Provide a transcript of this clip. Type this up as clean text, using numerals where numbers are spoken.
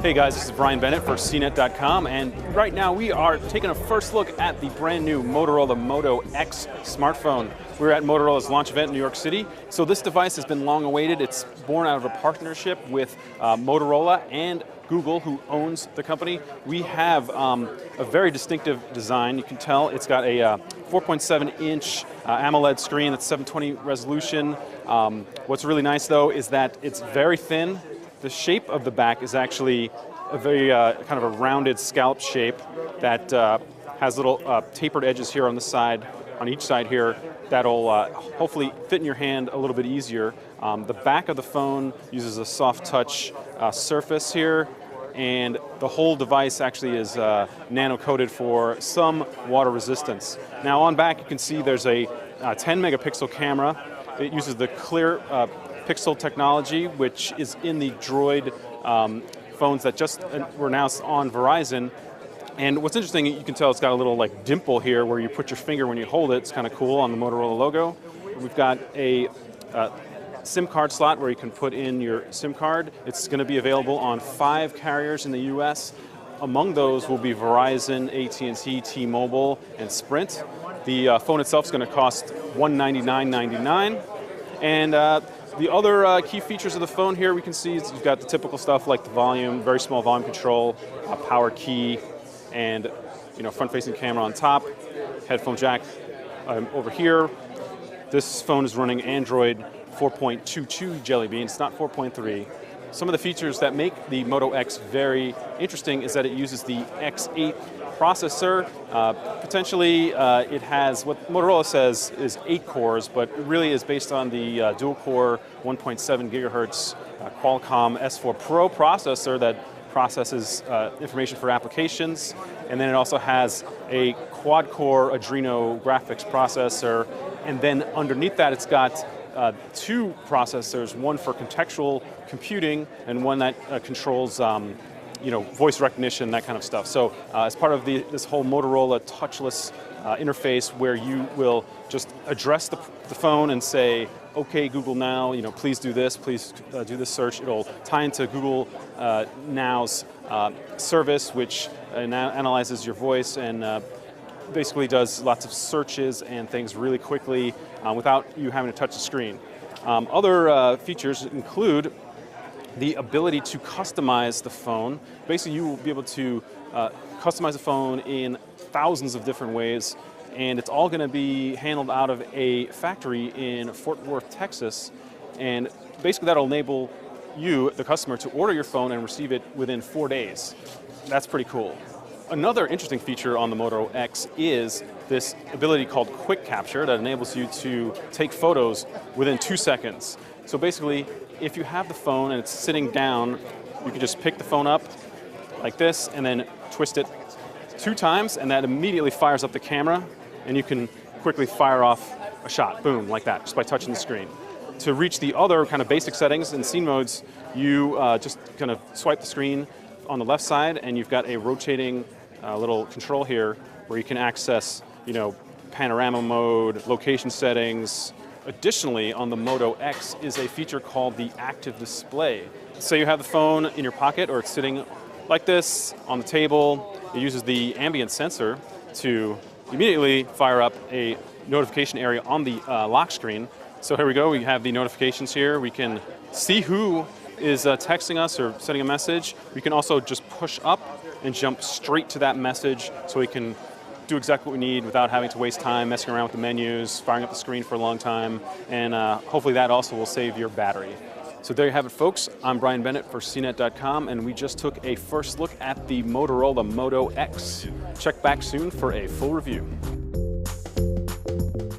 Hey guys, this is Brian Bennett for CNET.com, and right now we are taking a first look at the brand new Motorola Moto X smartphone. We're at Motorola's launch event in New York City. So this device has been long awaited. It's born out of a partnership with Motorola and Google, who owns the company. We have a very distinctive design. You can tell it's got a 4.7-inch AMOLED screen that's 720 resolution. What's really nice though is that it's very thin. The shape of the back is actually a very kind of a rounded scallop shape that has little tapered edges here on the side, on each side here, that'll hopefully fit in your hand a little bit easier. The back of the phone uses a soft touch surface here, and the whole device actually is nano-coated for some water resistance. Now on back you can see there's a 10 megapixel camera. It uses the clear pixel technology, which is in the Droid phones that just were announced on Verizon. And what's interesting, you can tell it's got a little like dimple here where you put your finger when you hold it. It's kind of cool on the Motorola logo. We've got a SIM card slot where you can put in your SIM card. It's going to be available on 5 carriers in the US. Among those will be Verizon, AT&T, T-Mobile, and Sprint. The phone itself is going to cost $199.99. And the other key features of the phone here we can see is you've got the typical stuff like the volume, very small volume control, a power key, and front-facing camera on top, headphone jack over here. This phone is running Android 4.22 Jelly Bean, it's not 4.3. Some of the features that make the Moto X very interesting is that it uses the X8 processor. Potentially it has what Motorola says is 8 cores, but it really is based on the dual-core 1.7 gigahertz Qualcomm S4 Pro processor that processes information for applications. And then it also has a quad-core Adreno graphics processor. And then underneath that it's got 2 processors, one for contextual computing and one that controls voice recognition, that kind of stuff. So as part of this whole Motorola touchless interface where you will just address the phone and say, okay, Google Now, please do this, please do this search. It'll tie into Google Now's service, which analyzes your voice and basically does lots of searches and things really quickly without you having to touch the screen. Other features include the ability to customize the phone. Basically, you will be able to customize the phone in thousands of different ways, and it's all going to be handled out of a factory in Fort Worth, Texas. And basically, that'll enable you, the customer, to order your phone and receive it within 4 days. That's pretty cool. Another interesting feature on the Moto X is this ability called quick capture that enables you to take photos within 2 seconds. So basically, if you have the phone and it's sitting down, you can just pick the phone up like this and then twist it 2 times, and that immediately fires up the camera, and you can quickly fire off a shot, boom, like that, just by touching the screen. To reach the other kind of basic settings in scene modes, you just kind of swipe the screen on the left side, and you've got a rotating little control here where you can access, panorama mode, location settings. Additionally, on the Moto X is a feature called the active display. Say you have the phone in your pocket or it's sitting like this on the table. It uses the ambient sensor to immediately fire up a notification area on the lock screen. So here we go, we have the notifications here. We can see who is texting us or sending a message. We can also just push up and jump straight to that message so we can do exactly what we need without having to waste time messing around with the menus, firing up the screen for a long time, and hopefully that also will save your battery. So there you have it, folks. I'm Brian Bennett for CNET.com, and we just took a first look at the Motorola Moto X. Check back soon for a full review.